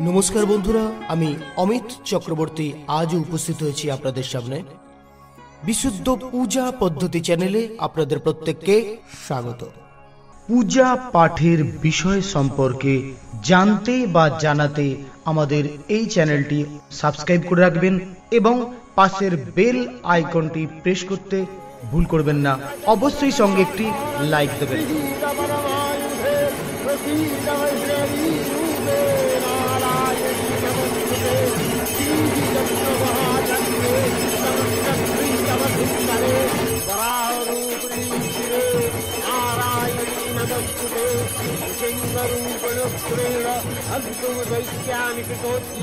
নমস্কার বন্ধুরা, আমি অমিত চক্রবর্তী আজও উপস্থিত হয়েছি আপনাদের সামনে বিশুদ্ধ পূজা পদ্ধতি চ্যানেলে। আপনাদের প্রত্যেককে স্বাগত। পূজা পাঠের বিষয় সম্পর্কে জানতে বা জানাতে আমাদের এই চ্যানেলটি সাবস্ক্রাইব করে রাখবেন এবং পাশের বেল আইকনটি প্রেস করতে ভুল করবেন না। অবশ্যই সঙ্গে একটি লাইক দেবেন।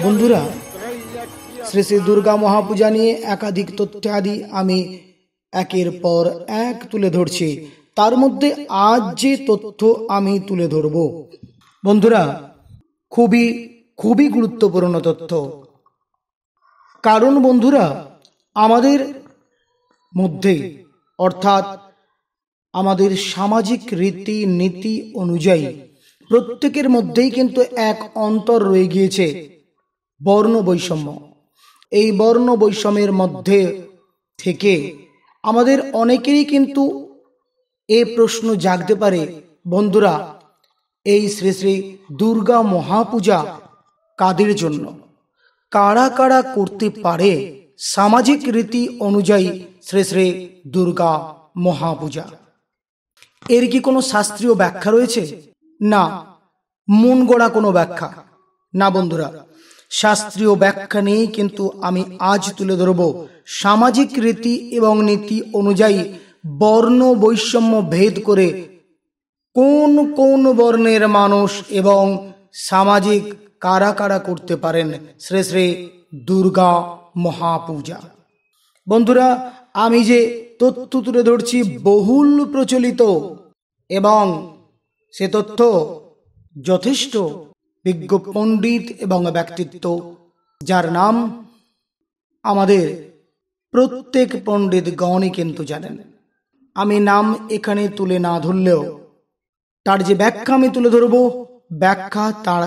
বন্ধুরা, শ্রী শ্রী দুর্গা মহাপূজা নিয়ে একাধিক তথ্যাদি আমি একের পর এক তুলে ধরছি। তার মধ্যে আজ যে তথ্য আমি তুলে ধরব বন্ধুরা, খুবই গুরুত্বপূর্ণ তথ্য। কারণ বন্ধুরা, আমাদের মধ্যে অর্থাৎ আমাদের সামাজিক রীতি নীতি অনুযায়ী প্রত্যেকের মধ্যেই কিন্তু এক অন্তর রয়ে গিয়েছে, বর্ণ বৈষম্য। এই বর্ণ বৈষম্যের মধ্যে থেকে আমাদের অনেকেরই কিন্তু এ প্রশ্ন জাগতে পারে, বন্ধুরা, এই শ্রী শ্রী দুর্গা মহাপূজা কাদের জন্য, কারা কারা করতে পারে সামাজিক রীতি অনুযায়ী শ্রী শ্রী দুর্গা মহাপূজা? এর কি কোনো শাস্ত্রীয় ব্যাখ্যা রয়েছে? না, মন গড়া কোনো ব্যাখ্যা না বন্ধুরা। শাস্ত্রীয় ব্যাখ্যা নিয়েই কিন্তু আমি আজ তুলে ধরব সামাজিক রীতি এবং নীতি অনুযায়ী বর্ণ বৈষম্য ভেদ করে কোন কোন বর্ণের মানুষ এবং সামাজিক কারা কারা করতে পারেন শ্রী শ্রী দুর্গা মহাপূজা। বন্ধুরা, আমি যে তথ্য তুলে ধরছি বহুল প্রচলিত এবং সে তথ্য যথেষ্ট বিজ্ঞ পণ্ডিত এবং ব্যক্তিত্ব, যার নাম আমাদের প্রত্যেক পণ্ডিত গণই কিন্তু জানেন। আমি নাম এখানে তুলে না ধরলেও তার যে ব্যাখ্যা আমি তুলে ধরব, ব্যাখ্যা তার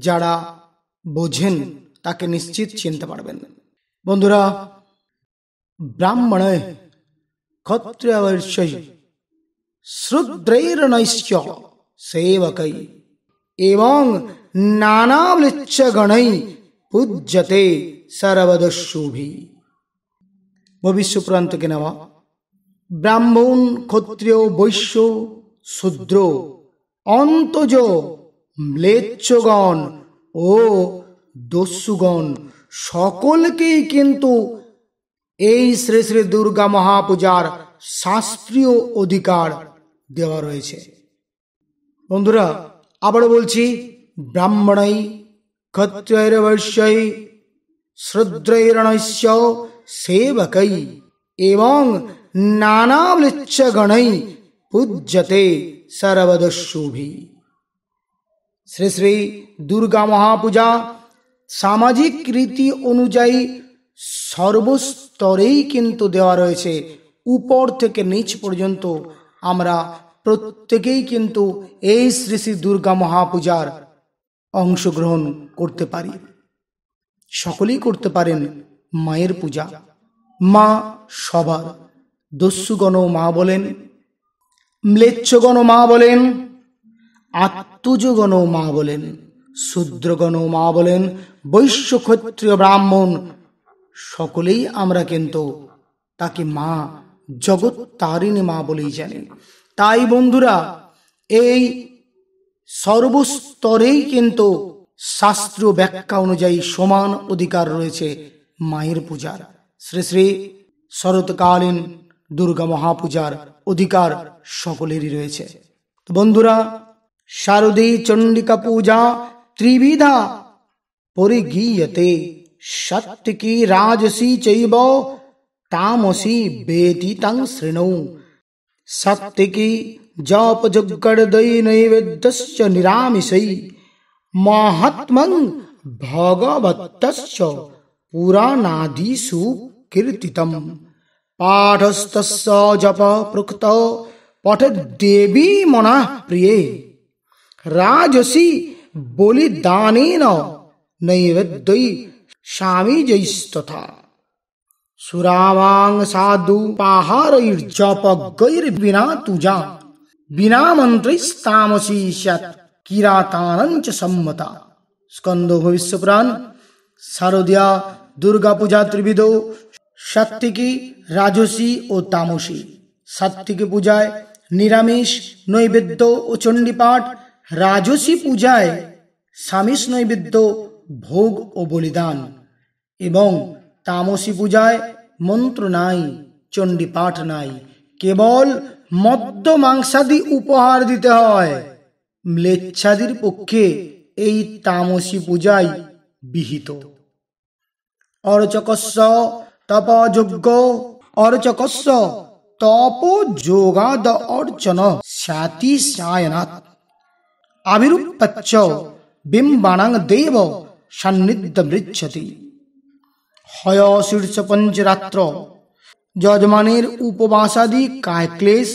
যারা বোঝেন তাকে নিশ্চিত চিনতে পারবেন। বন্ধুরা, ব্রাহ্মণ ক্ষত্রিয়বৈশ্যৈ শূদ্রৈর্নৈশ্চ সেবকৈ এবং নানাম্লেচ্ছগণৈ পূজ্যতে সর্বদস্যুভিঃ। ভবিষ্যপুরাণ থেকে নেওয়া। ব্রাহ্মণ, ক্ষত্রিয়, বৈশ্য, শূদ্র, অন্তজ, ম্লেচ্ছগণ ও দস্যুগণ সকলকেই কিন্তু এই শ্রী শ্রী দুর্গা মহাপূজার শাস্ত্রীয় অধিকার দেওয়া রয়েছে। বন্ধুরা, আবারও বলছি, ব্রাহ্মণৈ ক্ষত্রিয়ৈর্বৈশ্যৈ শূদ্রৈর্নৈশ্চ সেবকৈ এবং নানাম্লেচ্ছগণৈ পূজ্যতে সর্বদস্যুভিঃ। শ্রী শ্রী দুর্গা মহাপূজা সামাজিক রীতি অনুযায়ী সর্বস্তরেই কিন্তু দেওয়া রয়েছে। উপর থেকে নিচ পর্যন্ত আমরা প্রত্যেকেই কিন্তু এই শ্রী শ্রী দুর্গা মহাপূজার অংশগ্রহণ করতে পারি। সকলেই করতে পারেন মায়ের পূজা। মা সবার, দস্যুগণ মা বলেন, ম্লেচ্ছগণ মা বলেন, আত্মজগণ মা বলেন, শূদ্রগণ মা বলেন, বৈশ্য, ক্ষত্রিয়, ব্রাহ্মণ সকলেই আমরা কিন্তু তাকে মা, জগৎ তারিণী মা বলেই জানি। তাই বন্ধুরা, এই সর্বস্তরেই কিন্তু শাস্ত্রীয় ব্যাখ্যা অনুযায়ী সমান অধিকার রয়েছে মায়ের পূজার। শ্রী শ্রী শরৎকালীন দুর্গা মহাপূজার অধিকার সকলেরই রয়েছে। তো বন্ধুরা, শারদী চণ্ডিকা পূজা ত্রিবিধা পরিগীয়তে সাত্ত্বিকী রাজসী চৈব তামসী বেদিতং শৃণু। সাত্ত্বিকী জপ যজ্ঞর্দৈ নৈবেদ্যস্য নিরামিষৈ মাহাত্ম্যং ভগবতস্য পুরাণাদিষু কীর্তিতম। পাঠস্তস্য জপ প্রকৃত পঠদেবী মনঃ প্রিয়ে রাজসী বলিদানেন नैवेद्यै स्वामीजैस्तथा सुरावां साधु पाहारैर्जपगैर्विना तुजा बिना मंत्रैस्तामसी स्यात् किरातानञ्च सम्मता। स्कंद भविष्य पुराण। शारदीया दुर्गा पूजा त्रिविध, सात्विकी, राजसी और तामसी। सात्विकी पूजाय निरामिष नैवेद्य ও চণ্ডীপাঠ, রাজসী পূজায় সামিষ নৈবেদ্য ভোগ ও বলিদান এবং তামসী পূজায় মন্ত্র নাই, চণ্ডীপাঠ নাই, কেবল মদ্য মাংসাদি উপহার দিতে হয়। ম্লেচ্ছাদির পক্ষে এই তামসী পূজায় বিহিত। অর্চকস্য তপযোগ্য অর্চকস্য তপযোগাদ অর্চন স্যাতি সায়নাৎ আবিরূপচ্চ বিম্বানাং দেব সান্নিধ্যমৃচ্ছতি। হয় শীর্ষ পঞ্চরাত্র যজমানের উপবাসাদি কায়ক্লেশ,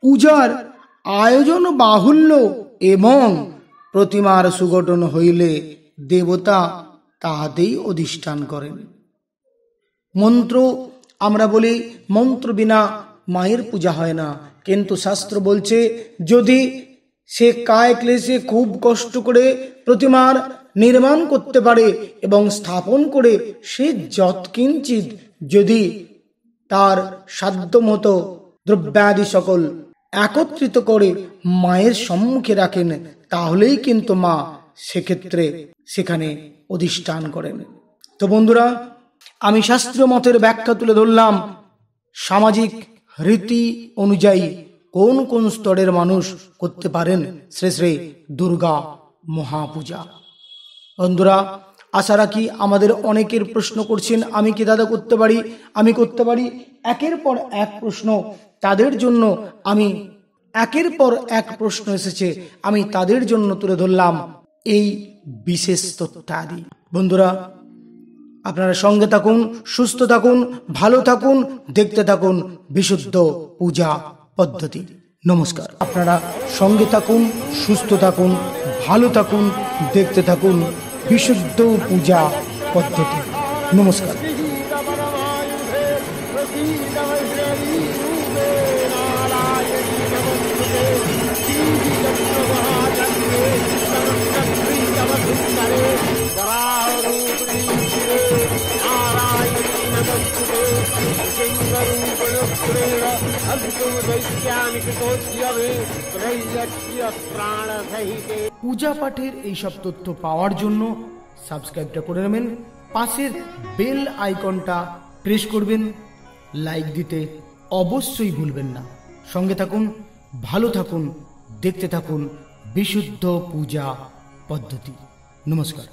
পূজার আয়োজন বাহুল্য এবং প্রতিমার সুগঠন হইলে দেবতা তাহাতেই অধিষ্ঠান করেন। মন্ত্র আমরা বলি মন্ত্র বিনা মায়ের পূজা হয় না, কিন্তু শাস্ত্র বলছে যদি সে কায় ক্লেশে খুব কষ্ট করে প্রতিমার নির্মাণ করতে পারে এবং স্থাপন করে সে যৎকিঞ্চিত যদি তার সাধ্যমতো দ্রব্যাদি সকল একত্রিত করে মায়ের সম্মুখে রাখেন, তাহলেই কিন্তু মা সেক্ষেত্রে সেখানে অধিষ্ঠান করেন। তো বন্ধুরা, আমি শাস্ত্রীয় মতের ব্যাখ্যা তুলে ধরলাম সামাজিক রীতি অনুযায়ী কোন কোন স্তরের মানুষ করতে পারেন শ্রী শ্রী দুর্গা মহাপূজা। বন্ধুরা, আশা রাখি আমাদের অনেকের প্রশ্ন করছেন আমি কি দাদা করতে পারি, আমি করতে পারি। একের পর এক প্রশ্ন তাদের জন্য আমি একের পর এক প্রশ্ন এসেছে, আমি তাদের জন্য তুলে ধরলাম এই বিশেষ তথ্যাদি। বন্ধুরা, আপনারা সঙ্গে থাকুন, সুস্থ থাকুন, ভালো থাকুন, দেখতে থাকুন বিশুদ্ধ পূজা পদ্ধতি। নমস্কার। আপনারা সঙ্গে থাকুন, সুস্থ থাকুন, ভালো থাকুন, দেখতে থাকুন বিশুদ্ধ পূজা পদ্ধতি। নমস্কার। পূজা পাঠের এইসব তথ্য পাওয়ার জন্য সাবস্ক্রাইবটা করে নেবেন, পাশের বেল আইকনটা প্রেস করবেন, লাইক দিতে অবশ্যই ভুলবেন না। সঙ্গে থাকুন, ভালো থাকুন, দেখতে থাকুন বিশুদ্ধ পূজা পদ্ধতি। নমস্কার।